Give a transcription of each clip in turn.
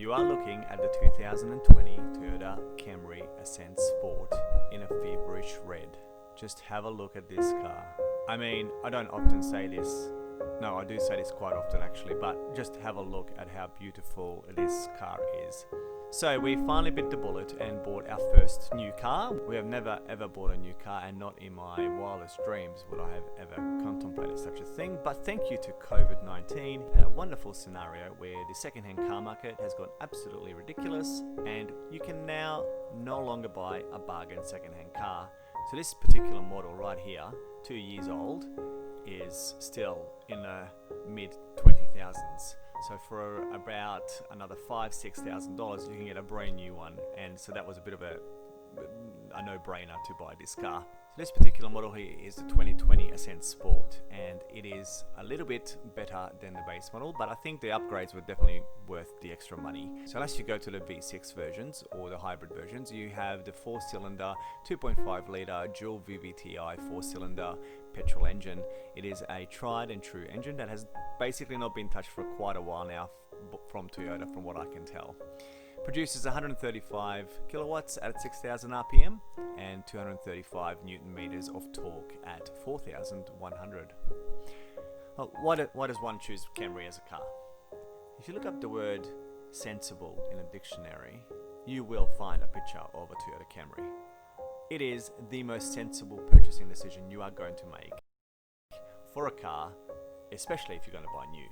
You are looking at the 2020 Toyota Camry Ascent Sport in a feveish red. Just have a look at this car. I mean, I don't often say this. No, I do say this quite often actually, but just have a look at how beautiful this car is. So we finally bit the bullet and bought our first new car. We have never ever bought a new car, and not in my wildest dreams would I have ever contemplated such a thing. But thank you to COVID-19 and a wonderful scenario where the second-hand car market has gone absolutely ridiculous and you can now no longer buy a bargain second-hand car. So this particular model right here, 2 years old, is still in the mid 20,000s. So for about another $5,000-6,000 you can get a brand new one, and so that was a bit of a no-brainer to buy this car. So this particular model here is the 2020 Ascent Sport, and it is a little bit better than the base model, but I think the upgrades were definitely worth the extra money. So unless you go to the V6 versions or the hybrid versions, you have the 4-cylinder 2.5 litre dual VVTi 4-cylinder petrol engine. It is a tried and true engine that has basically not been touched for quite a while now from Toyota, from what I can tell. Produces 135 kilowatts at 6,000 RPM and 235 Newton meters of torque at 4,100. Well, why does one choose Camry as a car? If you look up the word sensible in a dictionary, you will find a picture of a Toyota Camry. It is the most sensible purchasing decision you are going to make for a car, especially if you're going to buy new.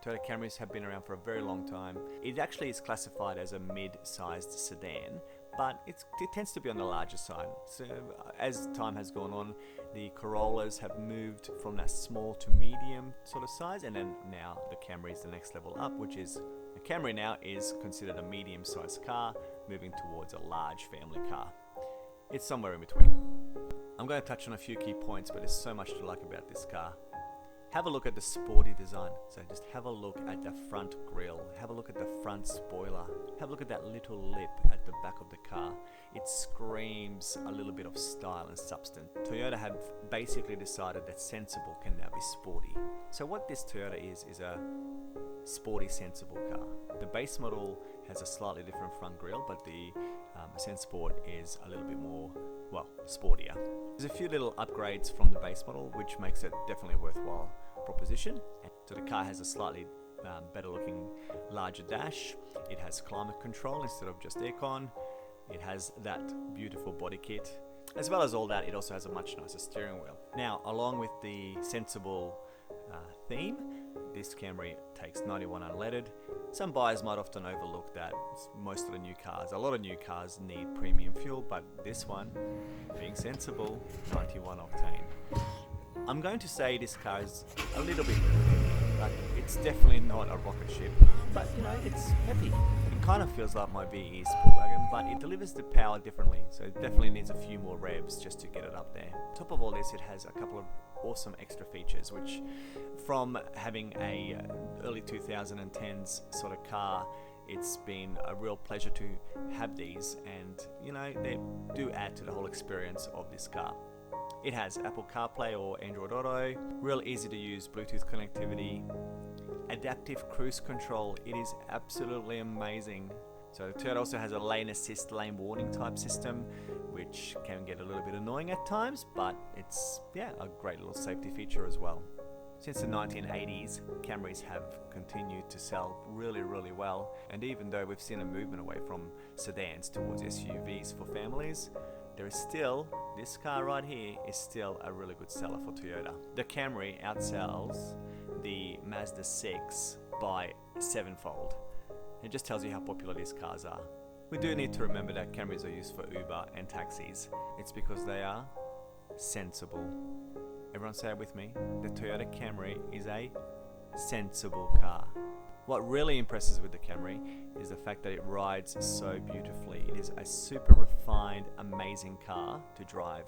Toyota Camrys have been around for a very long time. It actually is classified as a mid-sized sedan, but it tends to be on the larger side. So as time has gone on, the Corollas have moved from that small to medium sort of size, and then now the Camry is the next level up, which is the Camry now is considered a medium-sized car, moving towards a large family car. It's somewhere in between. I'm going to touch on a few key points, but there's so much to like about this car. Have a look at the sporty design. So just have a look at the front grille. Have a look at the front spoiler. Have a look at that little lip at the back of the car. It screams a little bit of style and substance. Toyota have basically decided that sensible can now be sporty. So what this Toyota is a sporty sensible car. The base model has a slightly different front grille, but the Ascent Sport is a little bit more, well, sportier. There's a few little upgrades from the base model, which makes it definitely a worthwhile proposition. So the car has a slightly better looking, larger dash. It has climate control instead of just aircon. It has that beautiful body kit. As well as all that, it also has a much nicer steering wheel. Now, along with the sensible theme, this Camry takes 91 unleaded. Some buyers might often overlook that most of the new cars, a lot of new cars need premium fuel, but this one, being sensible, 91 octane. I'm going to say this car is a little bit heavy, but it's definitely not a rocket ship. But you know, it's heavy. It kind of feels like my VE sport wagon, but it delivers the power differently, so it definitely needs a few more revs just to get it up there. On top of all this, it has a couple of awesome extra features, which from having a early 2010s sort of car, it's been a real pleasure to have these, and you know, they do add to the whole experience of this car. It has Apple CarPlay or Android Auto, real easy to use Bluetooth connectivity, adaptive cruise control. It is absolutely amazing. So Toyota also has a lane assist, lane warning type system, which can get a little bit annoying at times, but it's a great little safety feature as well. Since the 1980s, Camrys have continued to sell really, really well, and even though we've seen a movement away from sedans towards SUVs for families, there is still, this car right here is still a really good seller for Toyota. The Camry outsells the Mazda 6 by 7-fold. It just tells you how popular these cars are. We do need to remember that Camrys are used for Uber and taxis. It's because they are sensible. Everyone say it with me. The Toyota Camry is a sensible car. What really impresses with the Camry is the fact that it rides so beautifully. It is a super refined, amazing car to drive.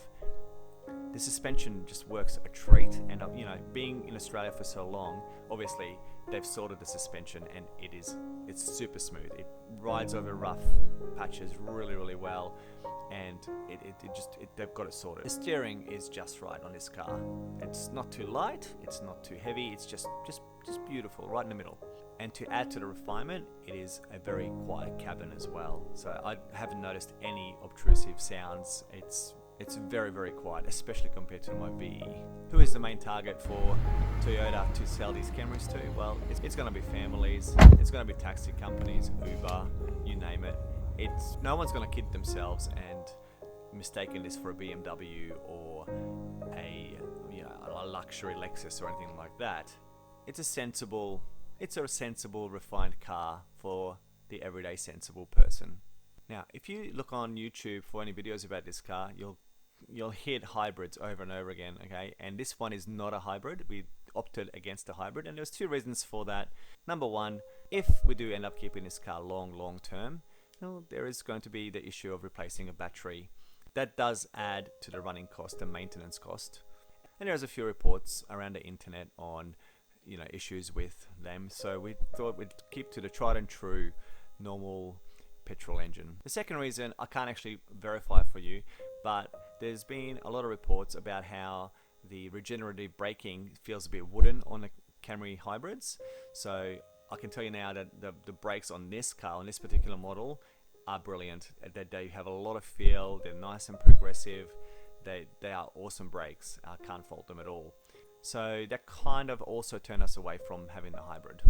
The suspension just works a treat, and you know, being in Australia for so long, obviously they've sorted the suspension and it's super smooth. It rides over rough patches really well, and they've got it sorted. The steering is just right on this car. It's not too light, it's not too heavy, it's just beautiful, right in the middle. And to add to the refinement, it is a very quiet cabin as well. So I haven't noticed any obtrusive sounds. It's very quiet, especially compared to my VE. Who is the main target for Toyota to sell these Camrys to? Well, it's going to be families, it's going to be taxi companies, Uber, you name it. No one's going to kid themselves and mistaken this for a BMW or a luxury Lexus or anything like that. It's a sensible, refined car for the everyday sensible person. Now, if you look on YouTube for any videos about this car, you'll hit hybrids over and over again, okay? And this one is not a hybrid. We opted against a hybrid, and there's two reasons for that. Number one, if we do end up keeping this car long term, well, there is going to be the issue of replacing a battery. That does add to the running cost and maintenance cost. And there's a few reports around the internet on, you know, issues with them. So we thought we'd keep to the tried and true normal petrol engine. The second reason I can't actually verify for you, but there's been a lot of reports about how the regenerative braking feels a bit wooden on the Camry hybrids. So I can tell you now that the brakes on this car, on this particular model, are brilliant. They have a lot of feel, they're nice and progressive, they are awesome brakes. I can't fault them at all. So that kind of also turned us away from having the hybrid.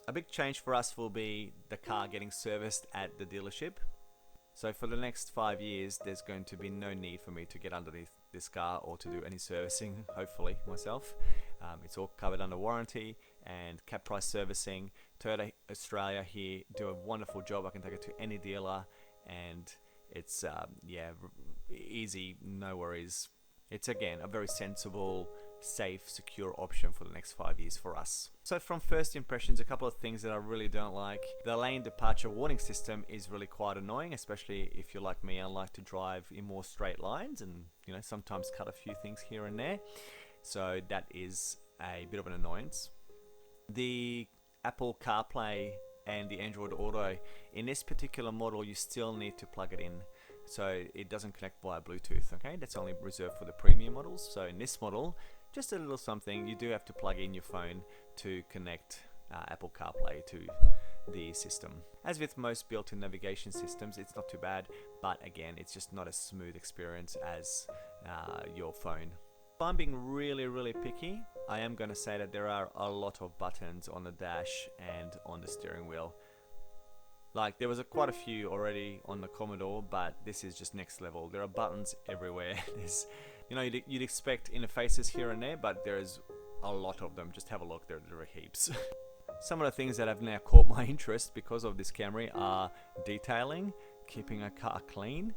A big change for us will be the car getting serviced at the dealership. So for the next 5 years, there's going to be no need for me to get underneath this car or to do any servicing, hopefully, myself. It's all covered under warranty and cap price servicing. Toyota Australia here do a wonderful job. I can take it to any dealer and it's, easy, no worries. It's again a very sensible, safe, secure option for the next 5 years for us. So from first impressions, a couple of things that I really don't like. The lane departure warning system is really quite annoying, especially if you're like me. I like to drive in more straight lines and, you know, sometimes cut a few things here and there. So that is a bit of an annoyance. The Apple CarPlay and the Android Auto, in this particular model, you still need to plug it in. So it doesn't connect via Bluetooth, okay? That's only reserved for the premium models. So in this model, just a little something, you do have to plug in your phone to connect Apple CarPlay to the system. As with most built-in navigation systems, it's not too bad, but again, it's just not a smooth experience as your phone. If I'm being really picky, I am going to say that there are a lot of buttons on the dash and on the steering wheel. Like, there was quite a few already on the Commodore, but this is just next level. There are buttons everywhere. There's, you know, you'd expect interfaces here and there, but there's a lot of them. Just have a look, there are heaps. Some of the things that have now caught my interest because of this Camry are detailing, keeping a car clean,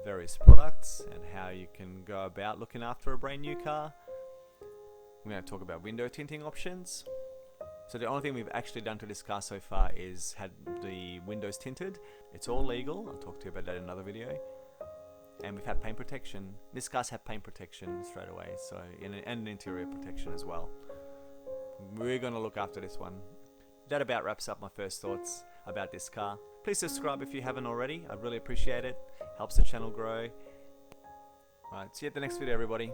various products, and how you can go about looking after a brand new car. We're going to talk about window tinting options. So the only thing we've actually done to this car so far is had the windows tinted. It's all legal. I'll talk to you about that in another video. And we've had paint protection. This car's had paint protection straight away, so and an interior protection as well. We're going to look after this one. That about wraps up my first thoughts about this car. Please subscribe if you haven't already. I'd really appreciate it. Helps the channel grow. Alright, see you at the next video, everybody.